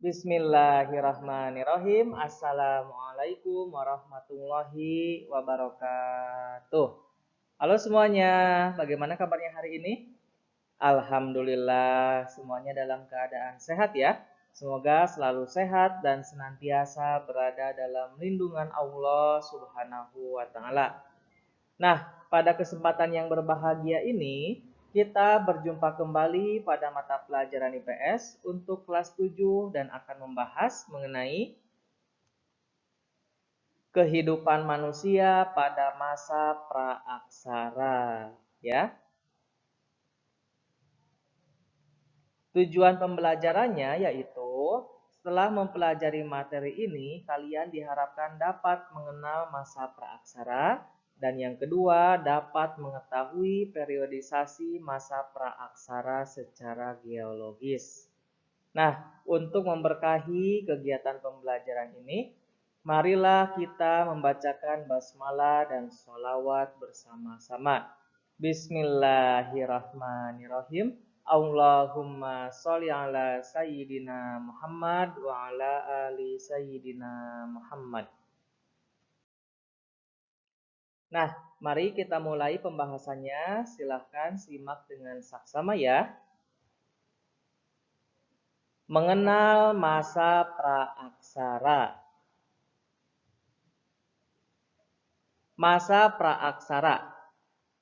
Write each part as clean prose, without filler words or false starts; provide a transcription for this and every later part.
Bismillahirrahmanirrahim. Assalamualaikum warahmatullahi wabarakatuh. Halo semuanya, bagaimana kabarnya hari ini? Alhamdulillah, semuanya dalam keadaan sehat ya. Semoga selalu sehat dan senantiasa berada dalam lindungan Allah Subhanahu wa Ta'ala. Nah, pada kesempatan yang berbahagia ini, kita berjumpa kembali pada mata pelajaran IPS untuk kelas 7 dan akan membahas mengenai kehidupan manusia pada masa praaksara, ya. Tujuan pembelajarannya yaitu setelah mempelajari materi ini, kalian diharapkan dapat mengenal masa praaksara dan yang kedua dapat mengetahui periodisasi masa praaksara secara geologis. Nah, untuk memberkahi kegiatan pembelajaran ini, marilah kita membacakan basmalah dan sholawat bersama-sama. Bismillahirrahmanirrahim. Allahumma sholli ala sayyidina Muhammad wa ala ali sayyidina Muhammad. Nah, mari kita mulai pembahasannya. Silahkan simak dengan saksama ya. Mengenal masa praaksara. Masa praaksara.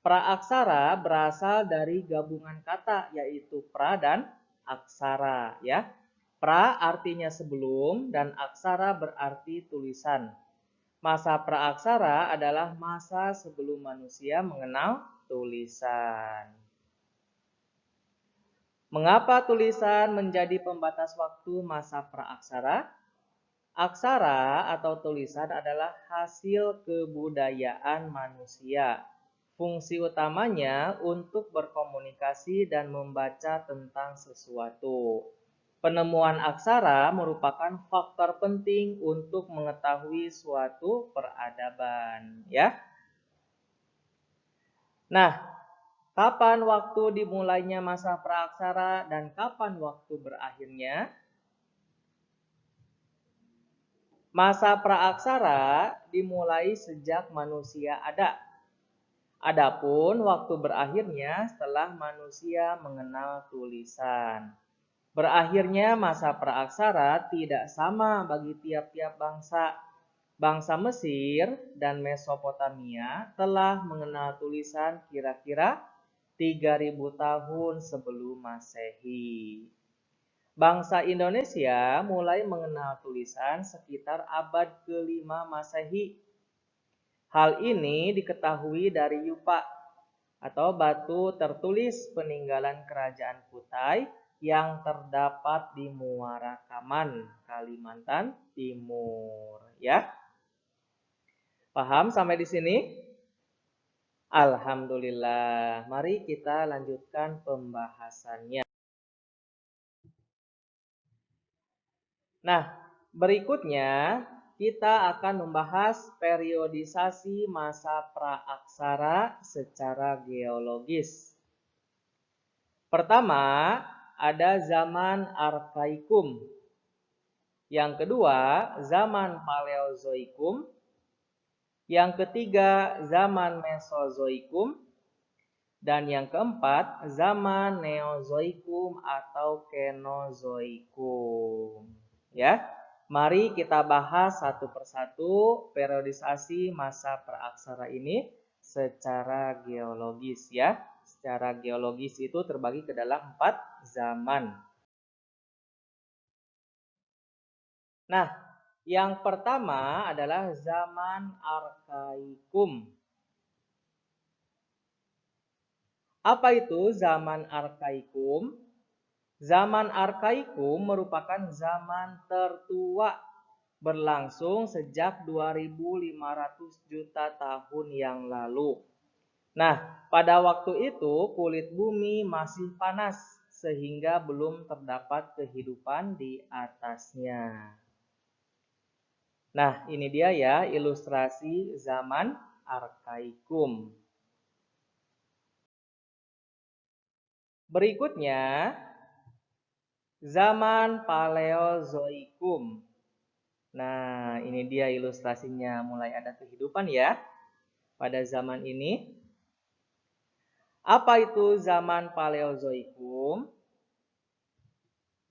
Praaksara berasal dari gabungan kata yaitu pra dan aksara ya. Pra artinya sebelum dan aksara berarti tulisan. Masa praaksara adalah masa sebelum manusia mengenal tulisan. Mengapa tulisan menjadi pembatas waktu masa praaksara? Aksara atau tulisan adalah hasil kebudayaan manusia. Fungsi utamanya untuk berkomunikasi dan membaca tentang sesuatu. Penemuan aksara merupakan faktor penting untuk mengetahui suatu peradaban, ya. Nah, kapan waktu dimulainya masa praaksara dan kapan waktu berakhirnya? Masa praaksara dimulai sejak manusia ada. Adapun waktu berakhirnya setelah manusia mengenal tulisan. Berakhirnya masa praaksara tidak sama bagi tiap-tiap bangsa. Bangsa Mesir dan Mesopotamia telah mengenal tulisan kira-kira 3000 tahun sebelum Masehi. Bangsa Indonesia mulai mengenal tulisan sekitar abad ke-5 Masehi. Hal ini diketahui dari yupa atau batu tertulis peninggalan kerajaan Kutai yang terdapat di Muara Kaman, Kalimantan Timur, ya. Paham sampai di sini? Alhamdulillah. Mari kita lanjutkan pembahasannya. Nah, berikutnya kita akan membahas periodisasi masa praaksara secara geologis. Pertama, ada zaman Arkaikum. Yang kedua, zaman Paleozoikum. Yang ketiga, zaman Mesozoikum. Dan yang keempat, zaman Neozoikum atau Kenozoikum. Ya, mari kita bahas satu persatu periodisasi masa praaksara ini secara geologis ya. Secara geologis itu terbagi ke dalam 4 zaman. Nah, yang pertama adalah zaman Arkaikum. Apa itu zaman Arkaikum? Zaman Arkaikum merupakan zaman tertua berlangsung sejak 2500 juta tahun yang lalu. Nah, pada waktu itu kulit bumi masih panas sehingga belum terdapat kehidupan di atasnya. Nah, ini dia ya ilustrasi zaman Arkaikum. Berikutnya, Zaman Paleozoikum. Nah, ini dia ilustrasinya, mulai ada kehidupan ya pada zaman ini. Apa itu zaman Paleozoikum?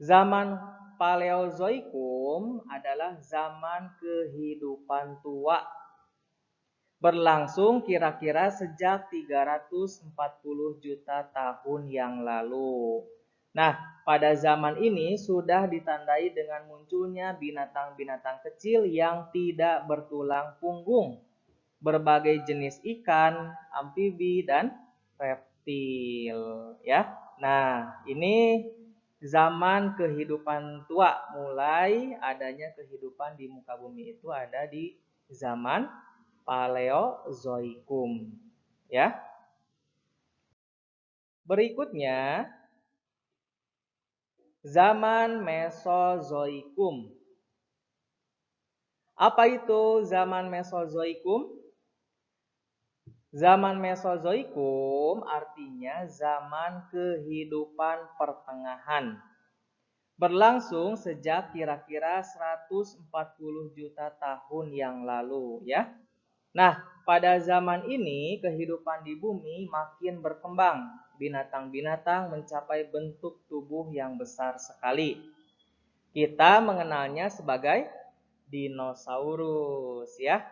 Zaman Paleozoikum adalah zaman kehidupan tua. Berlangsung kira-kira sejak 340 juta tahun yang lalu. Nah, pada zaman ini sudah ditandai dengan munculnya binatang-binatang kecil yang tidak bertulang punggung, berbagai jenis ikan, amfibi, dan reptil. Ya, nah ini zaman kehidupan tua, mulai adanya kehidupan di muka bumi itu ada di zaman Paleozoikum. Ya. Berikutnya zaman Mesozoikum. Apa itu zaman Mesozoikum? Zaman Mesozoikum artinya zaman kehidupan pertengahan. Berlangsung sejak kira-kira 140 juta tahun yang lalu ya. Nah, pada zaman ini kehidupan di bumi makin berkembang. Binatang-binatang mencapai bentuk tubuh yang besar sekali. Kita mengenalnya sebagai dinosaurus ya.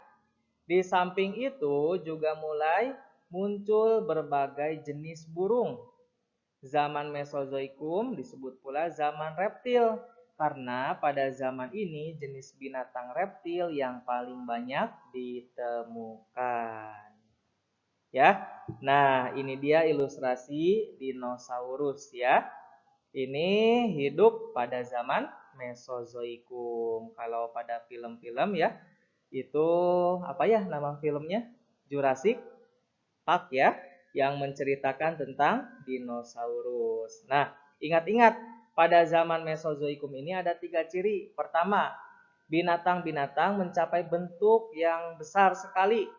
Di samping itu juga mulai muncul berbagai jenis burung. Zaman Mesozoikum disebut pula zaman reptil karena pada zaman ini jenis binatang reptil yang paling banyak ditemukan. Ya. Nah, ini dia ilustrasi dinosaurus ya. Ini hidup pada zaman Mesozoikum. Kalau pada film-film ya, itu apa ya nama filmnya? Jurassic Park ya, yang menceritakan tentang dinosaurus. Nah, ingat-ingat pada zaman Mesozoikum ini ada 3 ciri. Pertama, binatang-binatang mencapai bentuk yang besar sekali,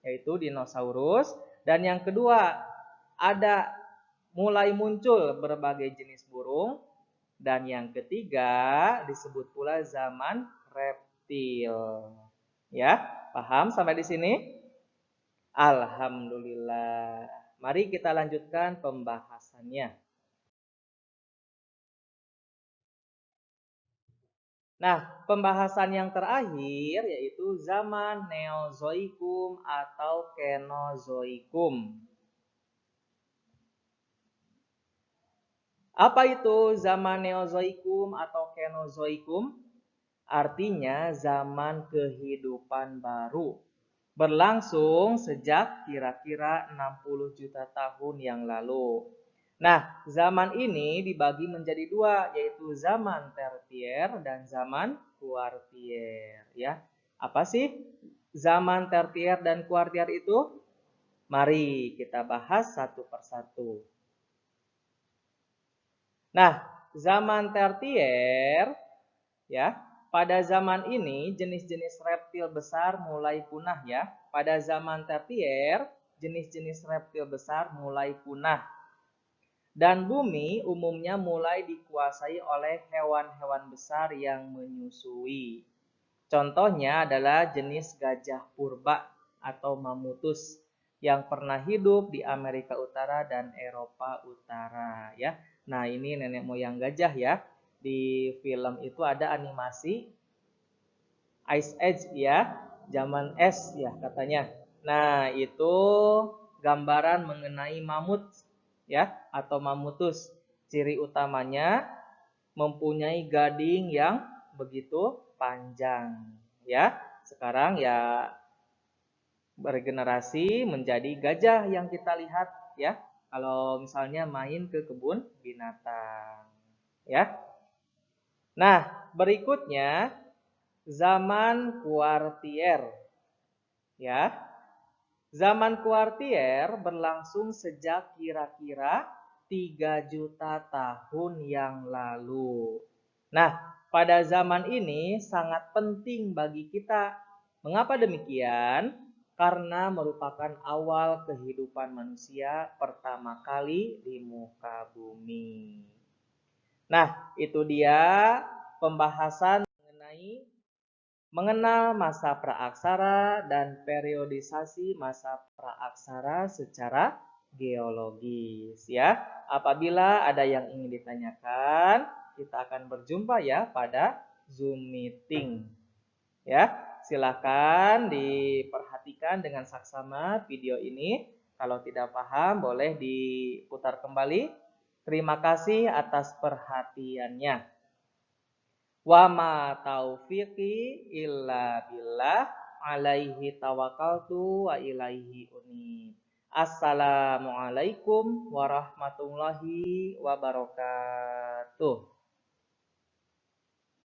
yaitu dinosaurus. Dan yang kedua, ada mulai muncul berbagai jenis burung. Dan yang ketiga disebut pula zaman reptil. Ya, paham sampai di sini? Alhamdulillah. Mari kita lanjutkan pembahasannya. Nah, pembahasan yang terakhir yaitu zaman Neozoikum atau Kenozoikum. Apa itu zaman Neozoikum atau Kenozoikum? Artinya zaman kehidupan baru. Berlangsung sejak kira-kira 60 juta tahun yang lalu. Nah, zaman ini dibagi menjadi dua, yaitu zaman tertier dan zaman kuartier. Ya, apa sih zaman tertier dan kuartier itu? Mari kita bahas satu persatu. Nah, zaman tertier ya, pada zaman ini jenis-jenis reptil besar mulai punah ya. Pada zaman tertier, jenis-jenis reptil besar mulai punah. Dan bumi umumnya mulai dikuasai oleh hewan-hewan besar yang menyusui. Contohnya adalah jenis gajah purba atau mamutus yang pernah hidup di Amerika Utara dan Eropa Utara ya. Nah, ini nenek moyang gajah ya. Di film itu ada animasi Ice Age ya, zaman es ya katanya. Nah, itu gambaran mengenai mamut ya atau mamutus. Ciri utamanya mempunyai gading yang begitu panjang ya. Sekarang ya bergenerasi menjadi gajah yang kita lihat ya. Kalau misalnya main ke kebun binatang ya. Nah, berikutnya zaman kuartier. Ya. Zaman kuartier berlangsung sejak kira-kira 3 juta tahun yang lalu. Nah, pada zaman ini sangat penting bagi kita. Mengapa demikian? Karena merupakan awal kehidupan manusia pertama kali di muka bumi. Nah, itu dia pembahasan mengenai mengenal masa praaksara dan periodisasi masa praaksara secara geologis ya. Apabila ada yang ingin ditanyakan, kita akan berjumpa ya pada Zoom meeting. Ya, silakan diperhatikan dengan saksama video ini. Kalau tidak paham boleh diputar kembali. Terima kasih atas perhatiannya. Wa ma taufiqi illa billah alaihi tawakkaltu wa ilaihi unib. Assalamualaikum warahmatullahi wabarakatuh.